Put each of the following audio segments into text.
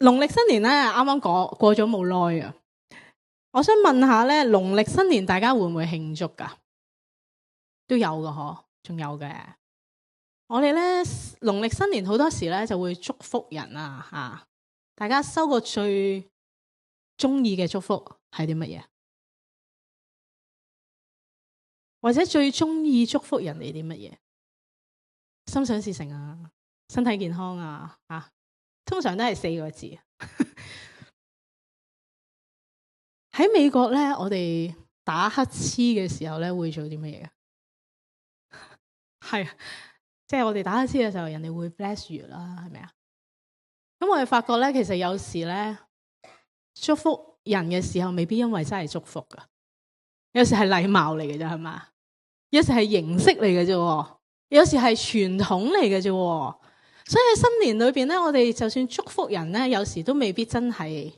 農曆新年咧，啱啱過咗冇耐啊！我想問下咧，農曆新年大家會唔會慶祝噶？都有噶嗬，仲有嘅。我哋咧農曆新年好多時咧就會祝福人啊吓，大家收過最中意嘅祝福係啲乜嘢？或者最中意祝福人哋啲乜嘢？心想事成啊，身體健康啊，通常都係4個字。喺美國咧，我哋打乞嗤嘅時候咧，會做啲乜嘢？係，即係我哋打乞嗤嘅時候，人哋會 bless you 啦，係咪啊？咁我哋發覺咧，其實有時咧，祝福人嘅時候，未必因為真係祝福噶，有時係禮貌嚟嘅啫，係嘛？有時係形式嚟嘅啫，有時係傳統嚟嘅啫。所以喺新年裏邊咧，我哋就算祝福人咧，有時都未必真係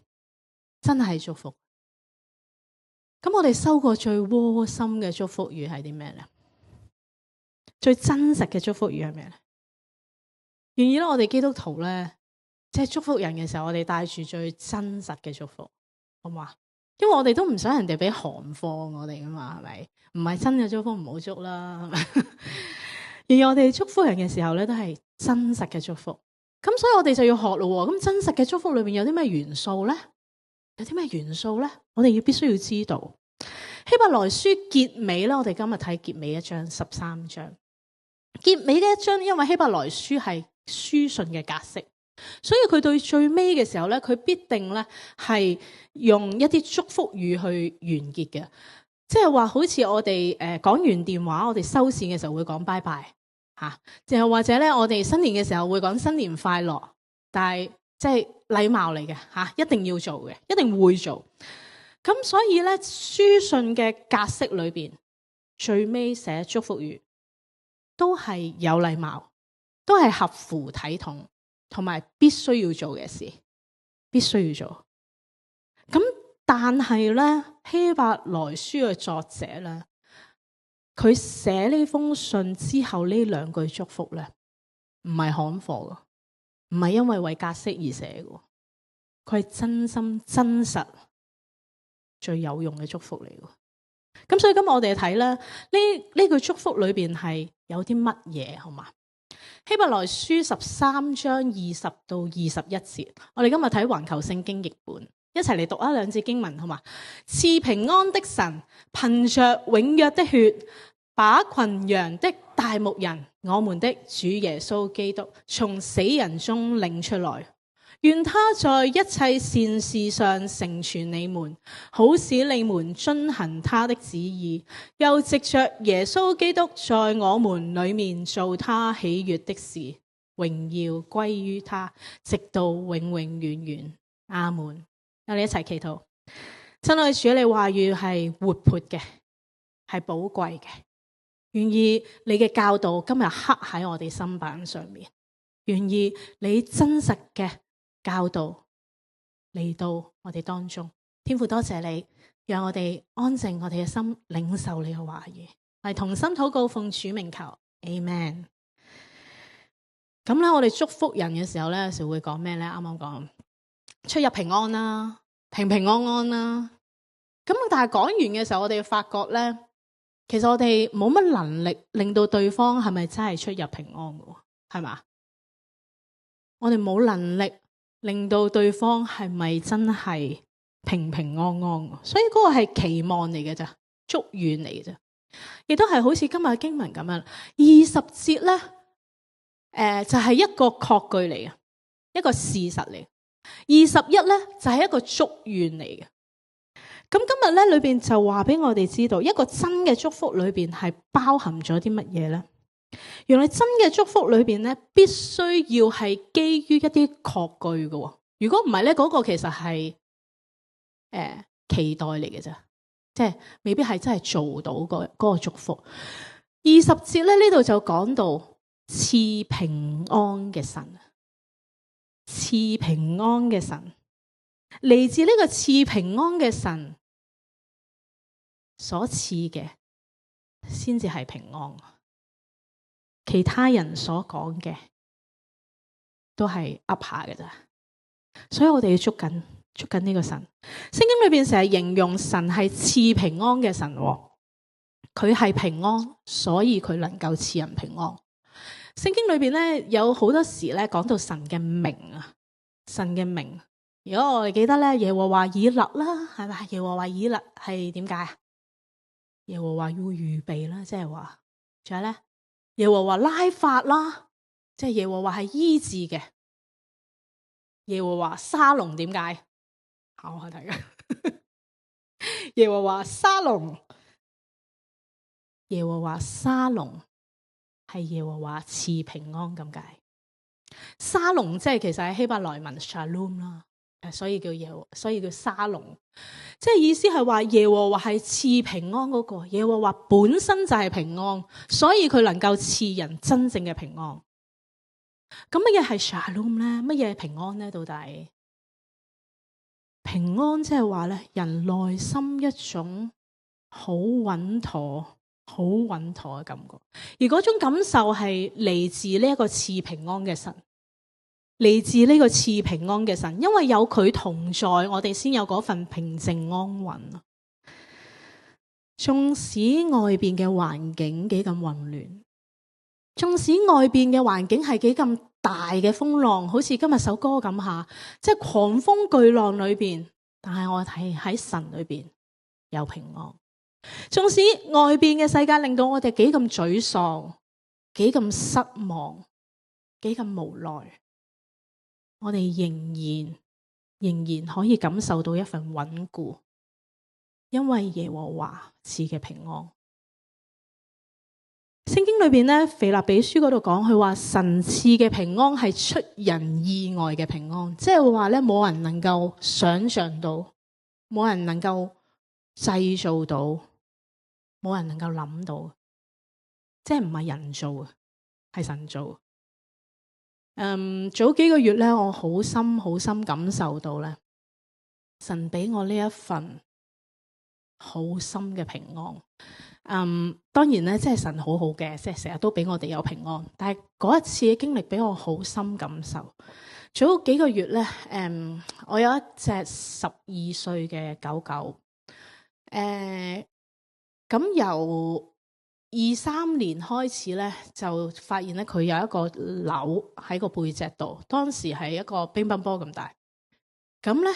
祝福。咁我哋收過最窩心嘅祝福語係啲咩咧？最真實嘅祝福語係咩咧？願意咧，我哋基督徒咧，即係祝福人嘅時候，我哋帶住最真實嘅祝福，好嘛？因為我哋都唔想人哋俾寒貨我哋噶嘛，係咪？唔係真嘅祝福唔好祝啦，係咪？而我哋祝福人嘅時候咧，都係真實嘅祝福。咁所以我哋就要學咯。咁真實嘅祝福裏面有啲咩元素咧？有啲咩元素咧？我哋必須要知道。希伯來書結尾咧，我哋今日睇結尾一章13章。結尾呢一章，因為希伯來書係書信嘅格式，所以佢對最尾嘅時候咧，佢必定咧係用一啲祝福語去完結嘅。即係話好似我哋講完電話，我哋收線嘅時候會講拜拜吓，就或者咧我哋新年嘅時候會講新年快樂，但係即係禮貌嚟嘅吓，一定要做嘅，一定會做。咁所以咧，書信嘅格式裏邊最尾寫祝福語都係有禮貌，都係合乎體統，同埋必須要做嘅事，必須要做。咁但係咧，希伯來書嘅作者咧，佢寫呢封信之後呢2句祝福咧，唔係行貨噶，唔係因為為格式而寫噶，佢係真心真實最有用嘅祝福嚟噶。咁所以今日我哋睇咧，呢句祝福裏邊係有啲乜嘢，好嘛？希伯來書13章20到21節，我哋今日睇環球聖經譯本，一齊嚟讀2節經文，好嘛？賜平安的神，憑着永約的血，把群羊的大牧人，我們的主耶穌基督，從死人中領出來。願他在一切善事上成全你們，好使你們遵行他的旨意，又藉着耶穌基督在我們裏面做他喜悅的事，榮耀歸於他，直到永永遠遠。阿門。我哋一齊祈禱。親愛的主，你話語係活潑嘅，係寶貴嘅，願意你嘅教導今日刻喺我哋心板上面，願意你真實嘅教導嚟到我哋當中。天父多謝你，讓我哋安靜我哋嘅心，領受你嘅話語，係同心禱告，奉主名求 Amen。 咁咧，我哋祝福人嘅時候咧，有時會講咩咧？啱啱講出入平安啦，平平安安啦。咁但係講完嘅時候，我哋發覺咧，其實我哋冇乜能力令到對方係咪真係出入平安嘅，係嘛？我哋冇能力令到對方係咪真係平平安安？所以嗰個係期望嚟嘅咋，祝願嚟嘅咋，亦都係好似今日嘅經文咁樣。20節咧，就係一個確據嚟嘅，一個事實嚟。21咧就係一個祝願嚟嘅。咁今日咧裏邊就話俾我哋知道，一個真嘅祝福裏邊係包含咗啲乜嘢咧？原來真嘅祝福裏邊咧，必須要係基於一啲確據嘅。如果唔係咧，嗰個其實係期待嚟嘅啫，即係未必係真係做到嗰個祝福。20節咧呢度就講到賜平安嘅神，賜平安嘅神，嚟自呢個賜平安嘅神所賜嘅，先至係平安。其他人所講嘅都係噏下嘅咋，所以我哋要捉緊呢個神。聖經裏邊成日形容神係賜平安嘅神，佢係平安，所以佢能夠賜人平安。聖經裏邊咧有好多時咧講到神嘅名啊，神嘅名。如果我哋記得咧，耶和華以勒啦，係咪？耶和華以勒係點解啊？耶和華要預備啦，即係話，仲有咧，耶和華拉法啦，即係耶和華係醫治嘅。耶和華沙龍點解？考下大家。耶和華沙龍，耶和華沙龍係耶和華賜平安咁解。沙龍即係其實係希伯來文 Shalom 啦，所以叫沙龍，即係意思係話耶和華係賜平安嗰個，耶和華本身就係平安，所以佢能夠賜人真正嘅平安。咁乜嘢係 Shalom 咧？乜嘢係平安咧？到底平安即係話咧，人內心一種好穩妥嘅感覺，而嗰種感受係嚟自呢一個賜平安嘅神，嚟自呢個賜平安嘅神，因為有佢同在，我哋先有嗰份平靜安穩。縱使外邊嘅環境幾咁混亂，縱使外邊嘅環境係幾咁大嘅風浪，好似今日首歌咁下，即係狂風巨浪裏邊，但係我睇喺神裏邊有平安。縱使外邊嘅世界令到我哋幾咁沮喪，幾咁失望，幾咁無奈，我哋仍然可以感受到一份穩固，因為耶和華賜嘅平安。聖經裏邊咧，腓立比書嗰度講，佢話神賜嘅平安係出人意外嘅平安，即係話咧，冇人能夠想象到，冇人能夠製造到，冇人能夠諗到，即係唔係人做啊，係神做。早幾個月咧，我好深感受到咧，神俾我呢一份好深嘅平安。當然咧，即係神好好嘅，即係成日都俾我哋有平安。但係嗰一次嘅經歷俾我好深感受。早幾個月咧，我有一隻12歲嘅狗狗，咁由23年開始咧，就發現咧佢有一個瘤喺個背脊度，當時係一個乒乓波咁大。咁咧，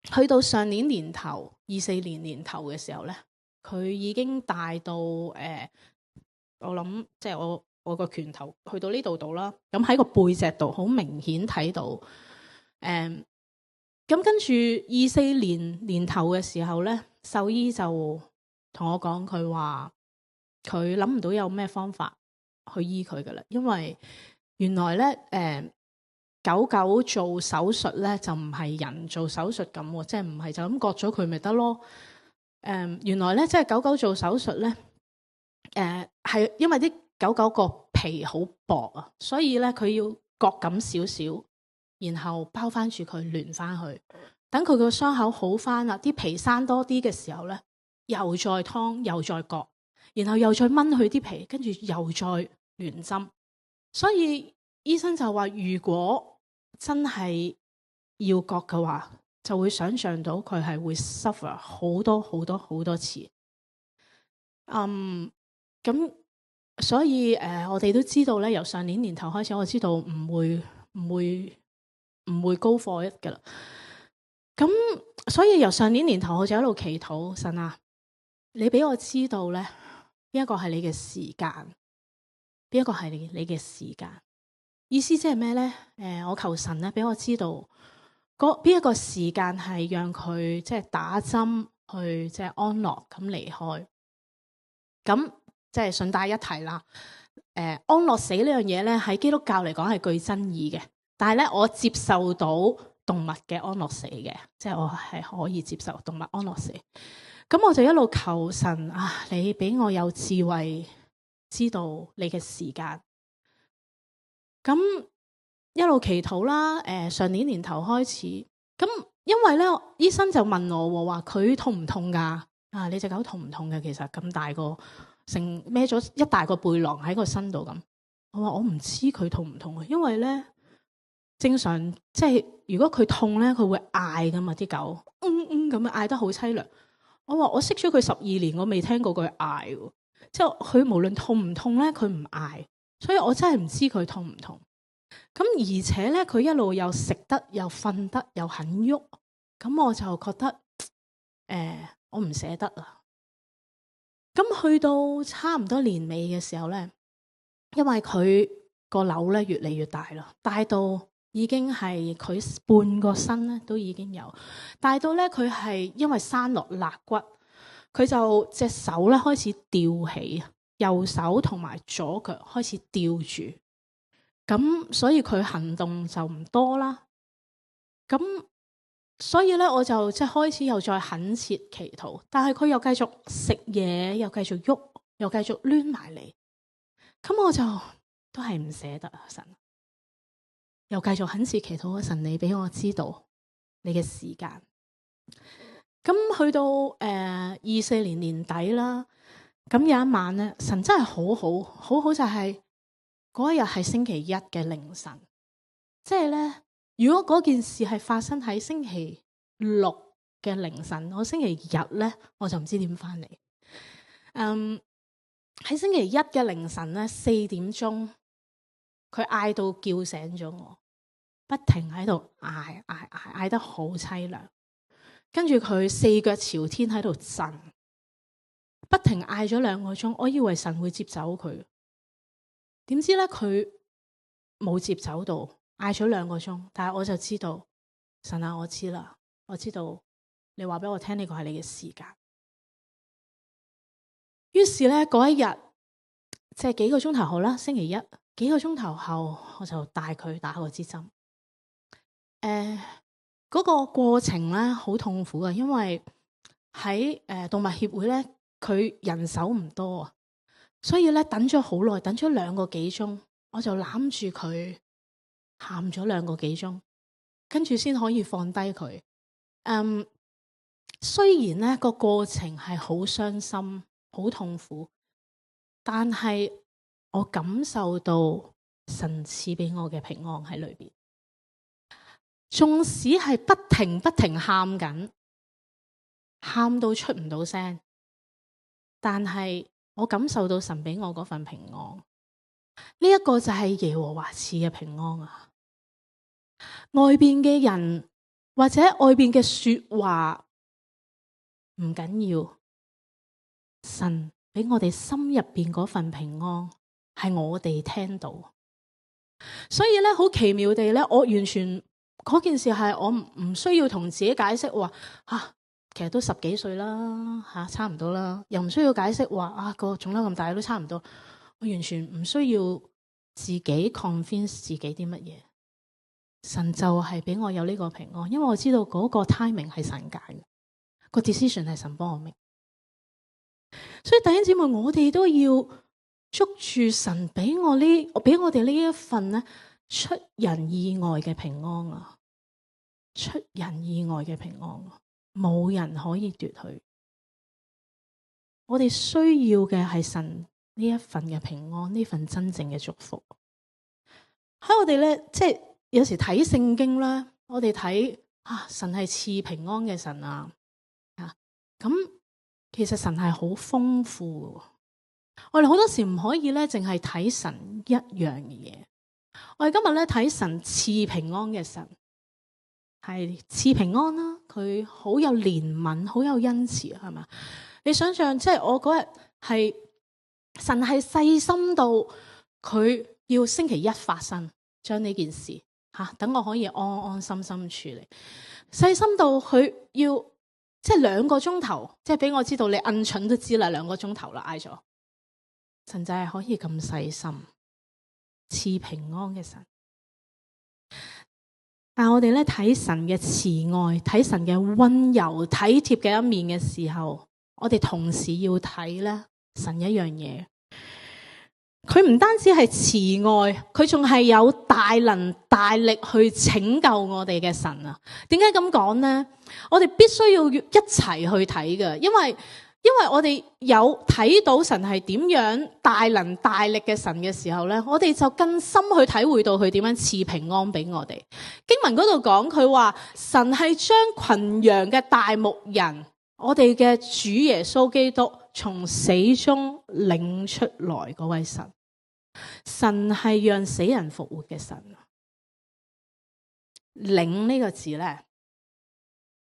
去到上年年頭24年年頭嘅時候咧，佢已經大到我諗即係我個拳頭去到呢度啦。咁喺個背脊度好明顯睇到。咁跟住24年年頭嘅時候咧，獸醫就同我講，佢話佢諗唔到有咩方法去醫佢噶啦，因為原來咧狗狗做手術咧就唔係人做手術咁，即係唔係就咁割咗佢咪得咯。原來咧，即係狗狗做手術咧，係因為啲狗狗個皮好薄啊，所以咧佢要割咁少少，然後包翻住佢連翻去，等佢個傷口好翻啦，啲皮生多啲嘅時候咧，又再劏又再割，然後又再掹佢啲皮，跟住又再連針。所以醫生就話，如果真係要割嘅話，就會想象到佢係會 suffer 好多次。咁所以我哋都知道咧，由上年年頭開始，我知道唔會高貨一嘅啦。咁所以由上年年頭我就一路祈禱，神啊，你俾我知道咧，邊一個係你嘅時間，邊一個係你嘅時間。意思即係咩咧？我求神咧俾我知道。邊一個時間係讓佢即係打針去即係安樂咁離開？咁即係順帶一提啦。安樂死呢樣嘢咧喺基督教嚟講係具爭議嘅，但係咧我接受到動物嘅安樂死嘅，即係我係可以接受動物安樂死。咁我就一路求神啊，你俾我有智慧，知道你嘅時間。咁一路祈禱啦，上年年頭開始，咁因為咧，醫生就問我話佢痛唔痛噶？啊，你隻狗痛唔痛嘅？其實咁大個，成孭咗一大個背囊喺個身度咁。我話我唔知佢痛唔痛啊，因為咧正常即係如果佢痛咧，佢會嗌噶嘛，啲狗咁樣嗌得好凄涼。我話我識咗佢12年，我未聽過佢嗌喎。即係佢無論痛唔痛咧，佢唔嗌，所以我真係唔知佢痛唔痛。咁而且咧，佢一路又食得又瞓得又肯喐，咁我就覺得我唔捨得啊。咁去到差唔多年尾嘅時候咧，因為佢個瘤咧越嚟越大啦，大到已經係佢半個身咧都已經有，大到咧佢係因為生落肋骨，佢就隻手咧開始吊起，右手同埋左腳開始吊住，咁所以佢行動就唔多啦。咁所以咧，我就即係開始又再懇切祈禱，但係佢又繼續食嘢，又繼續喐，又繼續攣埋嚟。咁我就都係唔捨得啊！神又繼續懇切祈禱，神你俾我知道你嘅時間。咁去到24年年底啦，咁有一晚咧，神真係好好就係嗰一日係星期一嘅凌晨，即係咧。如果嗰件事係發生喺星期六嘅凌晨，我星期日咧我就唔知點翻嚟。喺星期一嘅凌晨咧4點鐘，佢嗌到叫醒咗我，不停喺度嗌得好凄涼，跟住佢4腳朝天喺度震，不停嗌咗2個鐘。我以為神會接走佢，點知咧佢冇接走到。嗌咗2個鐘，但係我就知道神啊，我知啦，我知道你話俾我聽呢個係你嘅時間。於是咧嗰一日，即係幾個鐘頭後啦，星期一幾個鐘頭後，我就帶佢打嗰支針。嗰個過程咧好痛苦嘅，因為喺動物協會咧，佢人手唔多啊，所以咧等咗好耐，等咗2個幾鐘，我就攬住佢。喊咗2個幾鐘，跟住先可以放低佢。雖然咧個過程係好傷心、好痛苦，但係我感受到神賜俾我嘅平安喺裏邊。縱使係不停喊緊，喊到出唔到聲，但係我感受到神俾我嗰份平安。呢一個就係耶和華賜嘅平安啊！外邊嘅人或者外邊嘅說話唔緊要，神俾我哋心入邊嗰份平安係我哋聽到。所以咧好奇妙地咧，我完全嗰件事係我唔需要同自己解釋話其實都10幾歲啦，差唔多啦，又唔需要解釋話個腫瘤咁大都差唔多。我完全唔需要自己 convince 自己啲乜嘢。神就係俾我有呢個平安，因為我知道嗰個 timing 係神解嘅，個 decision 係神幫我 make。所以弟兄姊妹，我哋都要捉住神俾我哋呢一份咧出人意外嘅平安啊！出人意外嘅平安，冇人可以奪去。我哋需要嘅係神呢一份嘅平安，呢份真正嘅祝福。喺我哋咧，即係。有時睇聖經咧，我哋睇神係賜平安嘅神啊，咁其實神係好豐富嘅。我哋好多時唔可以咧，淨係睇神一樣嘅嘢。我哋今日咧睇神賜平安嘅神，係賜平安啦。佢好有憐憫，好有恩慈，係咪？你想象即係我嗰日係神係細心到佢要星期一發生，將呢件事。等我可以安安心心處理，細心到佢要即係2個鐘頭，即係俾我知道你摁蠢都知啦，2個鐘頭啦，嗌咗。神就係可以咁細心賜平安嘅神。但係我哋咧睇神嘅慈愛，睇神嘅溫柔體貼嘅一面嘅時候，我哋同時要睇咧神一樣嘢。佢唔單止係慈愛，佢仲係有大能大力去拯救我哋嘅神啊！點解咁講呢？我哋必須要一齊去睇嘅，因為因為我哋有睇到神係點樣大能大力嘅神嘅時候咧，我哋就更深去體會到佢點樣賜平安俾我哋。經文嗰度講佢話，神係將群羊嘅大牧人，我哋嘅主耶穌基督從死中領出來嗰位神。神係讓死人復活嘅神。領呢個字咧，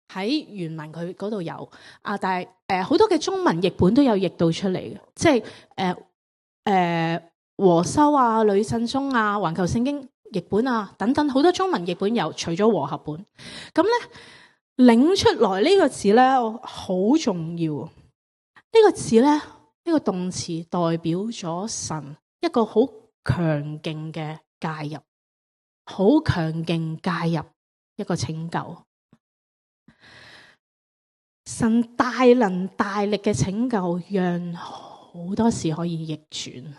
喺原文佢嗰度有但係好多嘅中文譯本都有譯到出嚟嘅，即係和修啊、呂振中啊、環球聖經譯本啊等等，好多中文譯本有，除咗和合本。咁咧，領出來呢個字咧好重要。呢個字咧，呢個動詞代表咗神一個好強勁嘅介入，好強勁介入一個拯救。神大能大力嘅拯救，讓好多事可以逆轉。呢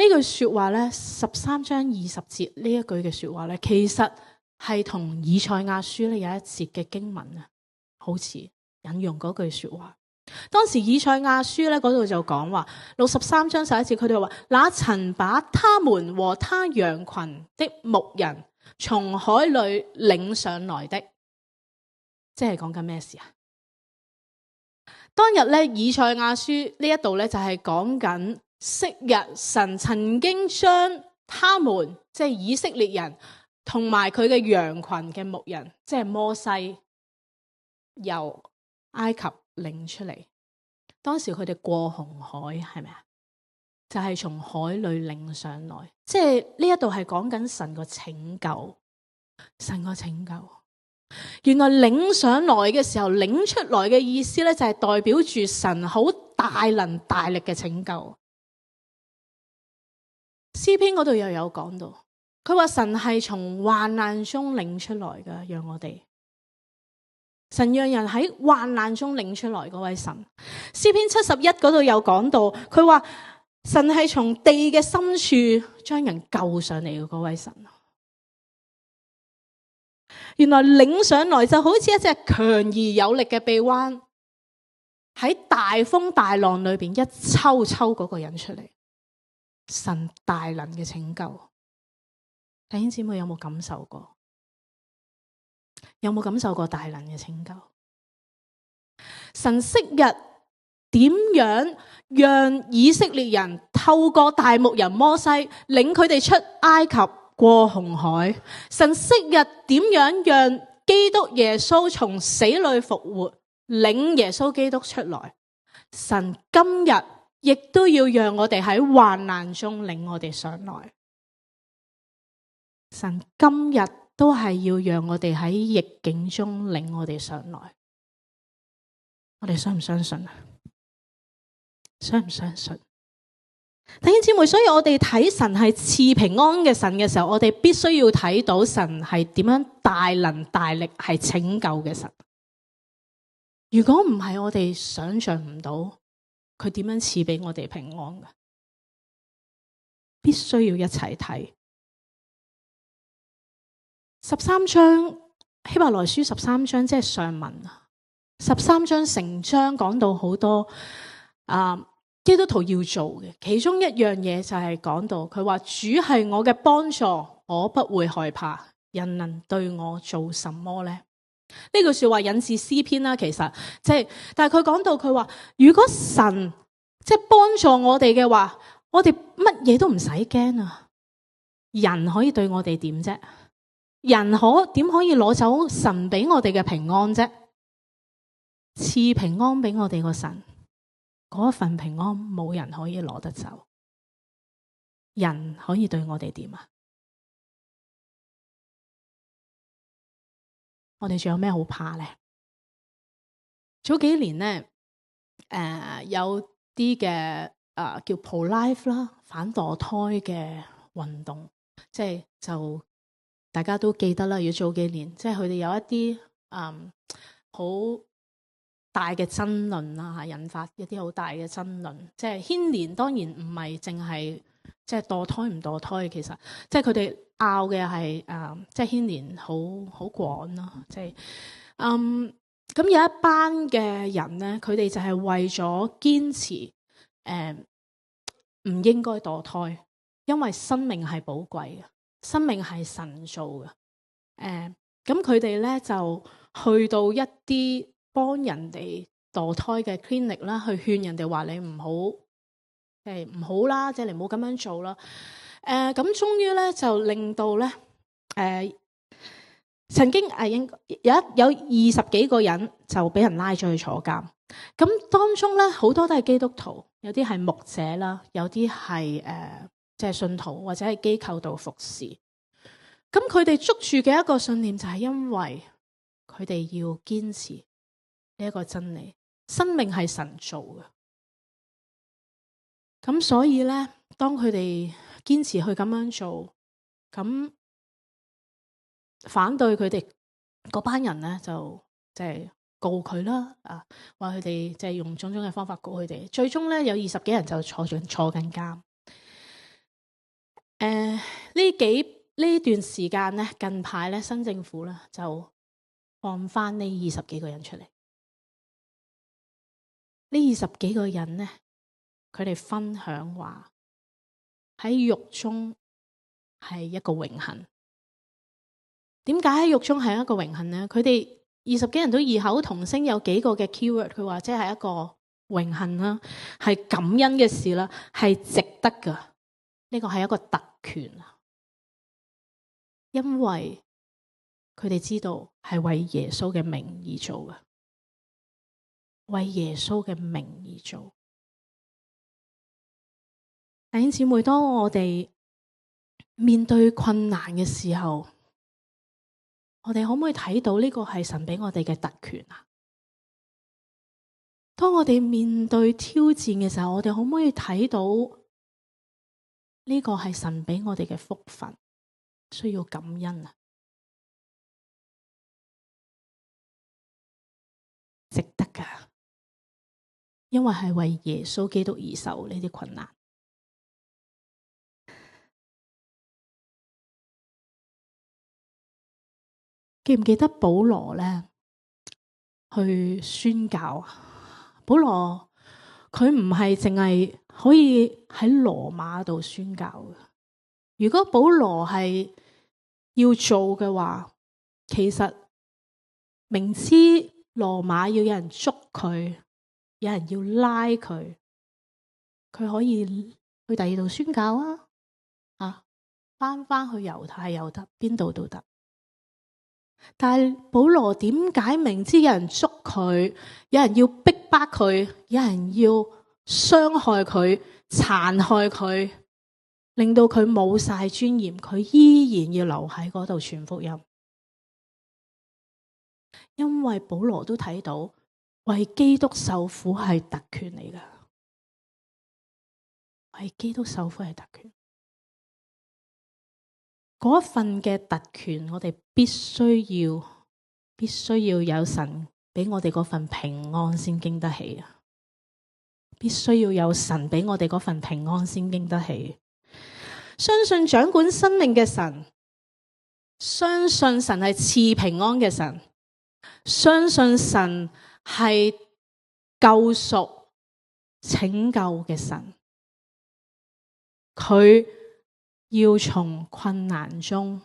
句說話咧，13章20節呢一句嘅說話咧，其實係同以賽亞書咧有一節嘅經文啊，好似引用嗰句說話。當時以賽亞書咧嗰度就講話，63章11節佢哋話，那曾把他們和他羊群的牧人從海裏領上來的。即係講緊咩事啊？當日咧，以賽亞書呢一度咧就係講緊昔日神曾經將他們即係以色列人同埋佢嘅羊群嘅牧人，即係摩西由埃及領出嚟。當時佢哋過紅海，係咪啊？就係從海裏領上來。即係呢一度係講緊神個拯救，神個拯救。原來領上來嘅時候，領出來嘅意思咧，就係代表住神好大能大力嘅拯救。詩篇嗰度又有講到，佢話神係從患難中領出來嘅，讓我哋神讓人喺患難中領出來嗰位神。詩篇71嗰度有講到，佢話神係從地嘅深處將人救上嚟嘅嗰位神。原來領上來就好似一隻強而有力嘅臂彎，喺大風大浪裏邊一抽嗰個人出嚟。神大能嘅拯救，弟兄姊妹有冇感受過？有冇感受過大能嘅拯救？神昔日點樣讓以色列人透過大牧人摩西領佢哋出埃及過紅海？神昔日點樣讓基督耶穌從死裏復活，領耶穌基督出來？神今日亦都要讓我哋喺患難中領我哋上來。神今日都係要讓我哋喺逆境中領我哋上來。我哋相唔相信啊？相唔相信？弟兄姊妹，所以我哋睇神係賜平安嘅神嘅時候，我哋必須要睇到神係點樣大能大力係拯救嘅神。如果唔係，我哋想象唔到佢點樣賜俾我哋平安嘅。必須要一齊睇13章，希伯來書13章，即係上文啊。13章成章講到好多基督徒要做嘅，其中一樣嘢就係講到佢話，主係我嘅幫助，我不會害怕，人能對我做什麼呢？呢句說話引自詩篇啦，其實但係佢講到佢話，如果神即係幫助我哋嘅話，我哋乜嘢都唔使驚啊！人可以對我哋點啫？人點可以攞走神俾我哋嘅平安啫？賜平安俾我哋個神，嗰一份平安冇人可以攞得走。人可以對我哋點啊？我哋仲有咩好怕呢？早幾年呢，有啲嘅叫 pro-life 啦，反墮胎嘅運動，就大家都記得啦。要早幾年，即係佢哋有一啲好大嘅爭論啦，引發一啲好大嘅爭論，即係牽連。當然唔係淨係即係墮胎唔墮胎，其實即係佢哋拗嘅係即係牽連好廣咯。即係咁有一班嘅人咧，佢哋就係為咗堅持唔應該墮胎，因為生命係寶貴嘅，生命係神造嘅。咁佢哋咧就去到一啲幫人哋墮胎嘅 clinic 啦，去勸人哋話你唔好，唔好啦，即係你唔好咁樣做啦。咁終於咧就令到咧，曾經有20幾個人就俾人拉咗去坐監。咁當中咧好多都係基督徒，有啲係牧者啦，有啲係即係信徒或者係機構度服侍。咁佢哋捉住嘅一個信念就係因為佢哋要堅持呢一個真理，生命係神造嘅。咁所以咧，當佢哋堅持去咁樣做，咁反對佢哋嗰班人咧就即係告佢啦，話佢哋即係用種種嘅方法告佢哋。最終咧有20幾人就坐緊監。呢段時間咧，近排咧新政府咧就放翻呢20幾個人出嚟。呢20幾個人咧，佢哋分享話喺獄中係一個榮幸。點解喺獄中係一個榮幸呢？佢哋20幾人都異口同聲，有幾個嘅 keyword，佢話即係一個榮幸啦，係感恩嘅事啦，係值得噶。呢個係一個特權，因為佢哋知道係為耶穌嘅名而做嘅，為耶穌嘅名而做。弟兄姊妹，當我哋面對困難嘅時候，我哋可唔可以睇到呢個係神俾我哋嘅特權啊？當我哋面對挑戰嘅時候，我哋可唔可以睇到呢個係神俾我哋嘅福分，需要感恩啊？值得㗎，因為係為耶穌基督而受呢啲困難。記唔記得保羅咧去宣教？保羅佢唔係淨係可以喺羅馬度宣教嘅。如果保羅係要做嘅話，其實明知羅馬要有人捉佢，有人要拉佢，佢可以去第二度宣教啊！翻去猶太又得，邊度都得。但係保羅點解明知有人捉佢，有人要逼迫佢，有人要傷害佢、殘害佢，令到佢冇晒尊嚴，佢依然要留喺嗰度傳福音？因為保羅都睇到為基督受苦係特權嚟㗎，為基督受苦係特權。嗰份嘅特權，我哋必須要有神俾我哋嗰份平安先經得起啊！必須要有神俾我哋嗰份平安先經得起。相信掌管生命嘅神，相信神係賜平安嘅神，相信神係救贖拯救嘅神，佢要從困難中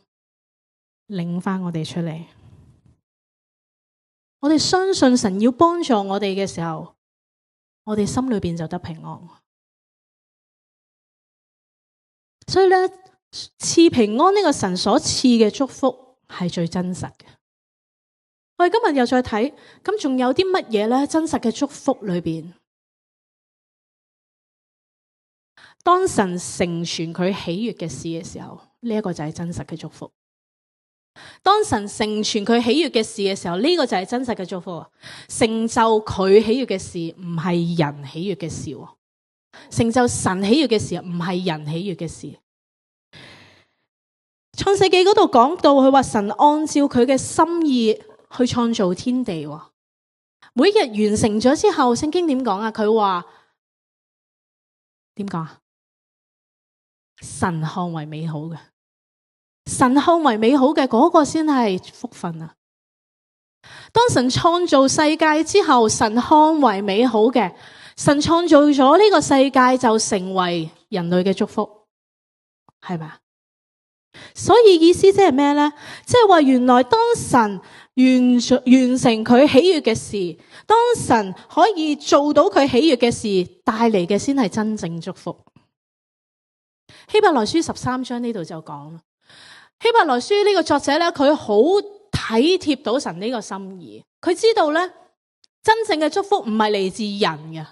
領返我哋出嚟。我哋相信神要幫助我哋嘅時候，我哋心裏邊就得平安。所以咧，賜平安呢個神所賜嘅祝福係最真實嘅。我哋今日又再睇，咁仲有啲乜嘢咧？真實嘅祝福裏邊，當神成全佢喜悅嘅事嘅時候，呢一個就係真實嘅祝福。當神成全佢喜悅嘅事嘅時候，呢個就係真實嘅祝福。成就佢喜悅嘅事，唔係人喜悅嘅事。成就神喜悅嘅事，唔係人喜悅嘅事。創世記嗰度講到，佢話神按照佢嘅心意去創造天地。每日完成咗之後，聖經點講啊？佢話點講啊？神看為美好嘅，神看為美好嘅嗰個先係福分啊！當神創造世界之後，神看為美好嘅，神創造咗呢個世界就成為人類嘅祝福，係咪？所以意思即係咩呢？即係話原來當神完成佢喜悅嘅事，當神可以做到佢喜悅嘅事，帶嚟嘅先係真正祝福。希伯來書13章呢度就講啦，希伯來書呢個作者咧，佢好體貼到神呢個心意，佢知道咧，真正嘅祝福唔係嚟自人嘅，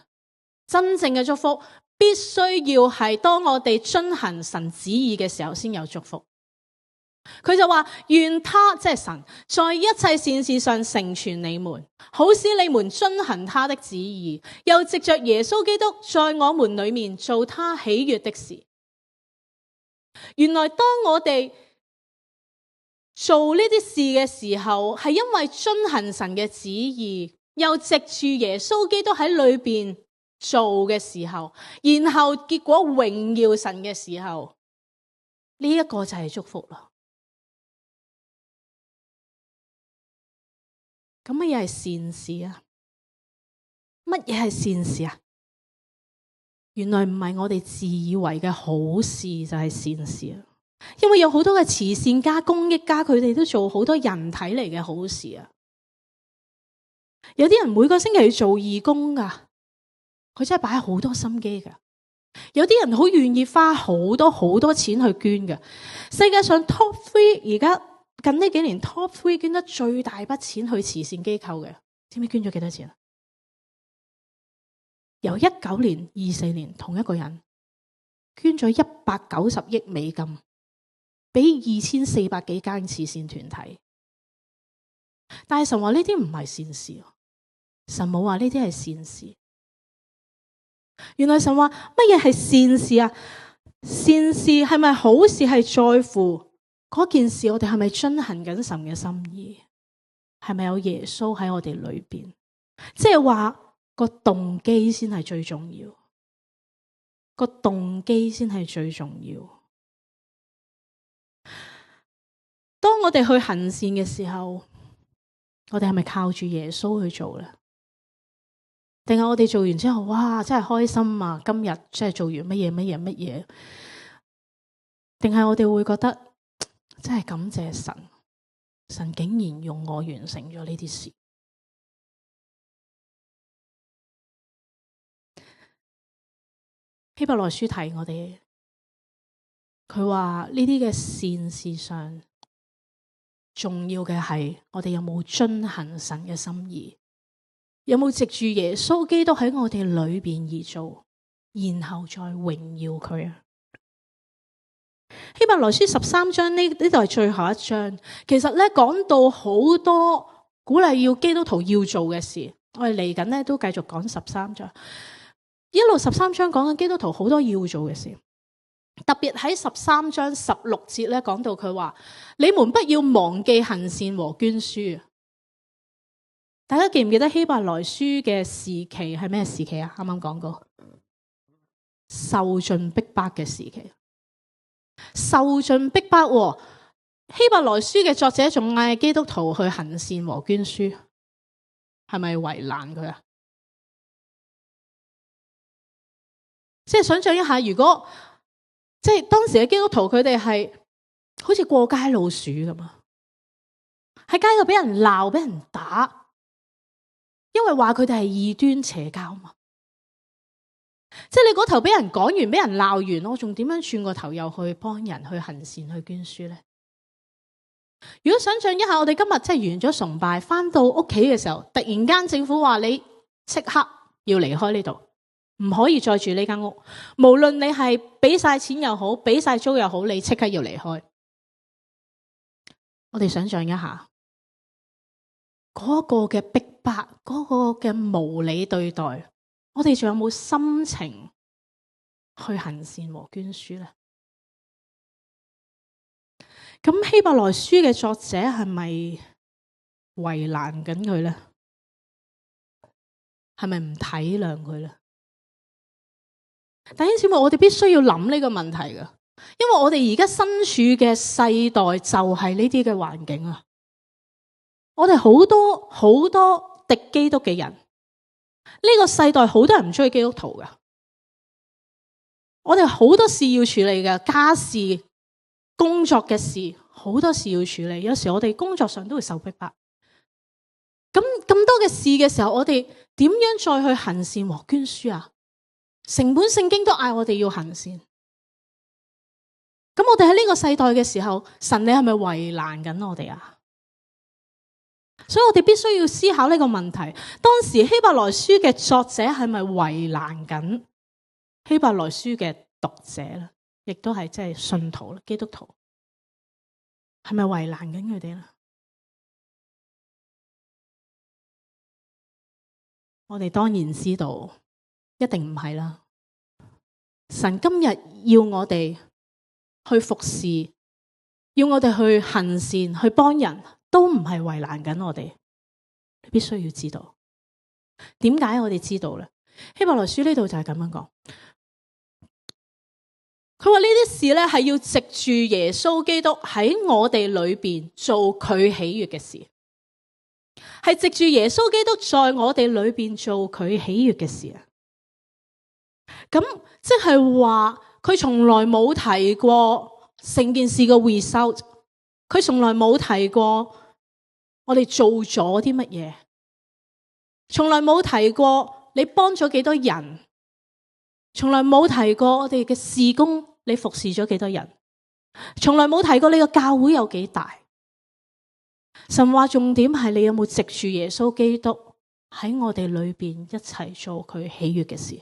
真正嘅祝福必須要係當我哋遵行神旨意嘅時候先有祝福。佢就話願他即係神在一切善事上成全你們，好使你們遵行他的旨意，又藉着耶穌基督在我們裏面做他喜悅的事。原來當我哋做呢啲事嘅時候，係因為遵行神嘅旨意，又藉住耶穌基督喺裏邊做嘅時候，然後結果榮耀神嘅時候，呢一個就係祝福啦。咁乜嘢係善事啊？乜嘢係善事啊？原來唔係我哋自以為嘅好事就係善事啊！因為有好多嘅慈善家、公益家，佢哋都做好多人睇嚟嘅好事啊！有啲人每個星期去做義工噶，佢真係擺好多心機噶。有啲人好願意花好多錢去捐嘅。世界上 top 3而家近呢幾年 top 3捐得最大筆錢去慈善機構嘅，知唔知捐咗幾多錢啊？由19年、24年同一個人捐咗190億美金，俾2400幾間慈善團體。但係神話呢啲唔係善事，神冇話呢啲係善事。原來神話乜嘢係善事啊？善事係咪好事？係在乎嗰件事我哋係咪遵行緊神嘅心意，係咪有耶穌喺我哋裏邊？即係話個動機先係最重要，個動機先係最重要。當我哋去行善嘅時候，我哋係咪靠住耶穌去做呢？定係我哋做完之後，哇，真係開心啊！今日真係做完乜嘢？定係我哋會覺得真係感謝神，神竟然用我完成咗呢啲事。希伯來書提我哋，佢話呢啲嘅善事上，重要嘅係我哋有冇遵行神嘅心意，有冇藉住耶穌基督喺我哋裏邊而做，然後再榮耀佢啊！希伯來書13章呢度係最後一章，其實咧講到好多鼓勵要基督徒要做嘅事，我哋嚟緊咧都繼續講13章，一路13章講緊基督徒好多要做嘅事，特別喺13章16節咧講到佢話：你們不要忘記行善和捐輸。大家記唔記得希伯來書嘅時期係咩時期啊？啱啱講過受盡逼迫嘅時期，受盡逼迫。希伯來書嘅作者仲嗌基督徒去行善和捐輸，係咪為難佢啊？即係想象一下，如果即係當時嘅基督徒，佢哋係好似過街老鼠咁啊，喺街度俾人鬧、俾人打，因為話佢哋係異端邪教嘛。即係你嗰頭俾人講完、俾人鬧完，我仲點樣轉個頭又去幫人去行善、去捐輸呢？如果想象一下，我哋今日即係完咗崇拜，翻到屋企嘅時候，突然間政府話你即刻要離開呢度。唔可以再住呢間屋，無論你係俾晒錢又好，俾晒租又好，你即刻要離開。我哋想象一下，嗰個嘅逼迫，嗰個嘅無理對待，我哋仲有冇心情去行善和捐輸呢？咁希伯來書嘅作者係咪為難緊佢呢？係咪唔體諒佢呢？弟兄姊妹，我哋必須要諗呢個問題㗎，因為我哋而家身處嘅世代就係呢啲嘅環境啊。我哋好多好多敵基督嘅人，呢個世代好多人唔中意基督徒噶。我哋好多事要處理嘅，家事、工作嘅事，好多事要處理。有時我哋工作上都會受逼迫。咁多嘅事嘅時候，我哋點樣再去行善和捐輸啊？成本聖經都嗌我哋要行善。咁我哋喺呢個世代嘅時候，神你係咪為難緊我哋啊？所以我哋必須要思考呢個問題。當時希伯來書嘅作者係咪為難緊希伯來書嘅讀者咧？亦都係即係信徒啦，基督徒係咪為難緊佢哋咧？我哋當然知道，一定唔係啦。神今日要我哋去服侍，要我哋去行善，去幫人，都唔係為難緊我哋。你必須要知道，點解我哋知道咧？希伯來書呢度就係咁樣講，佢話呢啲事咧係要藉住耶穌基督喺我哋裏邊做佢喜悅嘅事。係藉住耶穌基督在我哋裏邊做佢喜悅嘅事啊！咁即係話佢從來冇提過成件事嘅 result， 佢從來冇提過我哋做咗啲乜嘢，從來冇提過你幫咗幾多人，從來冇提過我哋嘅事工你服侍咗幾多人，從來冇提過你個教會有幾大。神話重點係你有冇藉住耶穌基督喺我哋裏邊一齊做佢喜悅嘅事。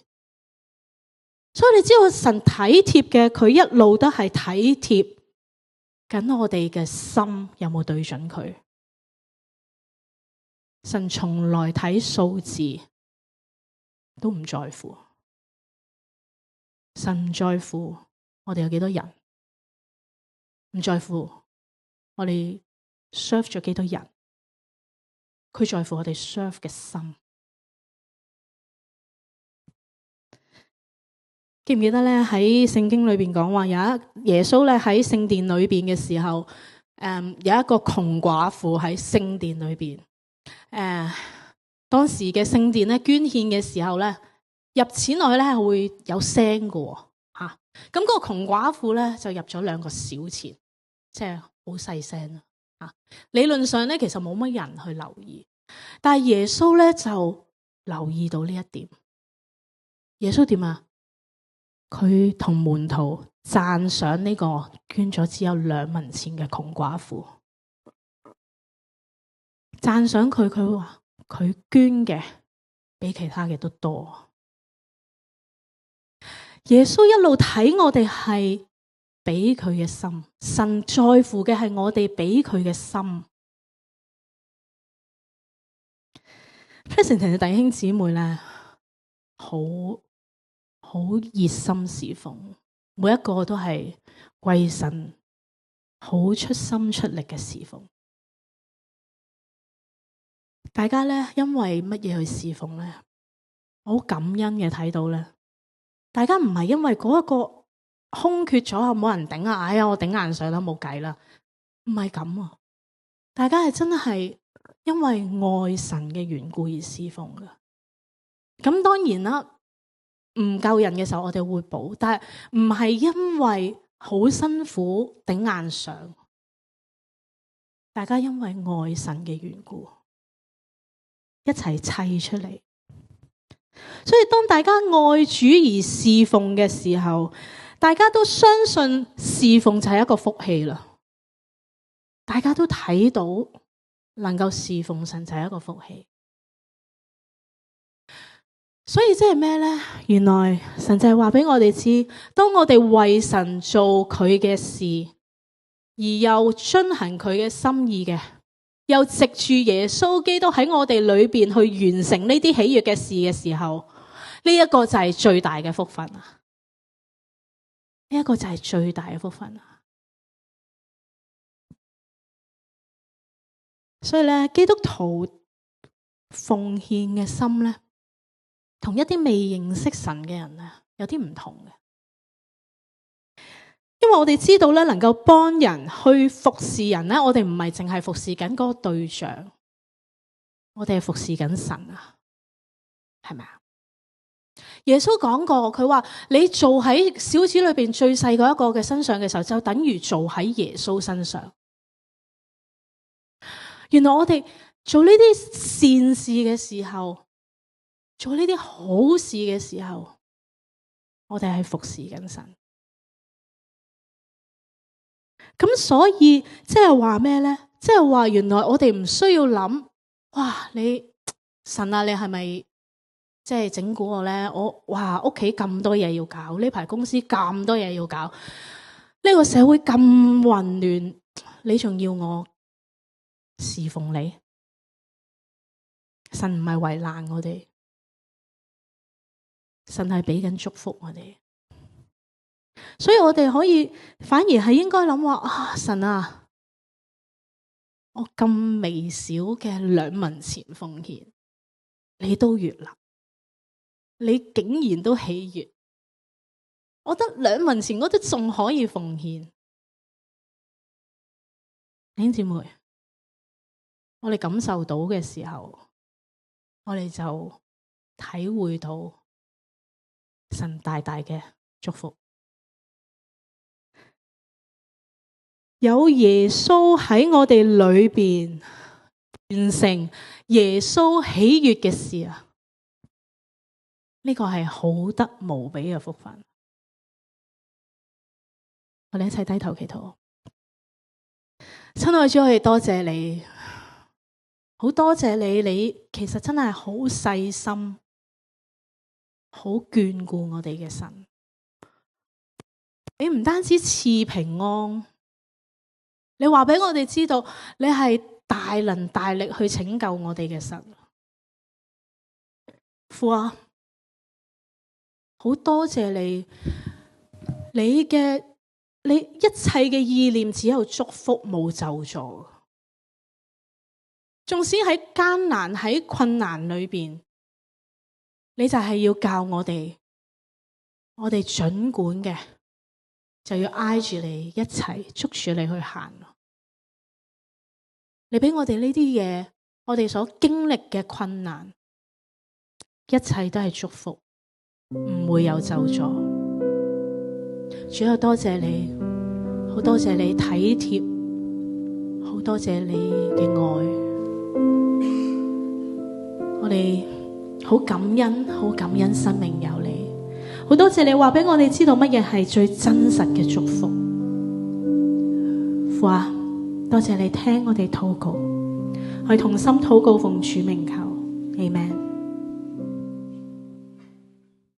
所以你知道神體貼嘅，佢一路都係體貼緊我哋嘅心有冇對準佢。神從來睇數字都唔在乎，神唔在乎我哋有幾多人，唔在乎我哋serve 咗幾多人，佢在乎我哋 serve 嘅心。記唔記得咧？喺聖經裏邊講話，耶穌咧喺聖殿裏邊嘅時候，有一個窮寡婦喺聖殿裏邊。當時嘅聖殿咧捐獻嘅時候咧，入錢落去咧係會有聲嘅吓。咁嗰個窮寡婦咧就入咗2個小錢，即係好細聲。理論上咧，其實冇乜人去留意，但係耶穌咧就留意到呢一點。耶穌點啊？佢同門徒讚賞呢個捐咗只有2文錢嘅窮寡婦，讚賞佢。佢話佢捐嘅比其他嘅都多。耶穌一路睇我哋係俾佢嘅心，神在乎嘅係我哋俾佢嘅心。Presbyterian 嘅弟兄姊妹咧，好熱心侍奉，每一個都係為神好出心出力嘅侍奉。大家咧因為乜嘢去侍奉咧？我好感恩嘅睇到咧，大家唔係因為嗰一個空缺咗冇人頂啊！哎呀，我頂硬上啦，冇計啦，唔係咁啊！大家係真係因為愛神嘅緣故而侍奉㗎。咁當然啦，唔夠人嘅時候我哋會補，但係唔係因為好辛苦頂硬上，大家因為愛神嘅緣故一齊砌出嚟。所以當大家愛主而侍奉嘅時候，大家都相信侍奉就係一個福氣啦。大家都睇到能夠侍奉神就係一個福氣。所以即係咩呢？原來神就係話俾我哋知，當我哋為神做佢嘅事，而又遵行佢嘅心意嘅，又藉住耶穌基督喺我哋裏邊去完成呢啲喜悅嘅事嘅時候，呢一個就係最大嘅福分啊！呢一個就係最大嘅福分啊！所以咧，基督徒奉獻嘅心咧，同一啲未認識神嘅人咧，有啲唔同嘅。因為我哋知道咧，能夠幫人去服侍人咧，我哋唔係淨係服侍緊嗰個對象，我哋係服侍緊神啊，係咪啊？耶穌講過，佢話你做喺小子裏邊最細嗰一個嘅身上嘅時候，就等於做喺耶穌身上。原來我哋做呢啲善事嘅時候，做呢啲好事嘅時候，我哋係服侍緊神。咁所以即係話咩咧？即係話原來我哋唔需要諗，哇！你神啊，你係咪即係整蠱我咧？我哇，屋企咁多嘢要搞，呢排公司咁多嘢要搞，呢個社會咁混亂，你仲要我侍奉你？神唔係為難我哋，神係俾緊祝福我哋。所以我哋可以反而係應該諗話啊，神啊，我咁微小嘅2文錢奉獻，你都悅納，你竟然都喜悅，我得2文錢我都仲可以奉獻。弟兄姊妹，我哋感受到嘅時候，我哋就體會到神大大嘅祝福。有耶穌喺我哋裏邊完成耶穌喜悅嘅事啊！呢個係好得無比嘅福分。我哋一齊低頭祈禱。親愛的主，我哋多謝你，好多謝你，你其實真係好細心，好眷顧我哋嘅神。你唔單止賜平安，你話俾我哋知道，你係大能大力去拯救我哋嘅神。父啊，好多謝你，你一切嘅意念只有祝福冇咒詛。縱使喺艱難喺困難裏邊，你就係要教我哋盡管嘅就要挨住你一齊捉住你去行。你俾我哋呢啲嘢，我哋所經歷嘅困難，一切都係祝福，唔會有咒詛。主啊，多謝你，好多謝你體貼，好多謝你嘅愛，我哋好感恩，好感恩生命有你，好多謝你話俾我哋知道乜嘢係最真實嘅祝福。父啊，多謝你聽我哋禱告，去同心禱告奉主名求，阿們。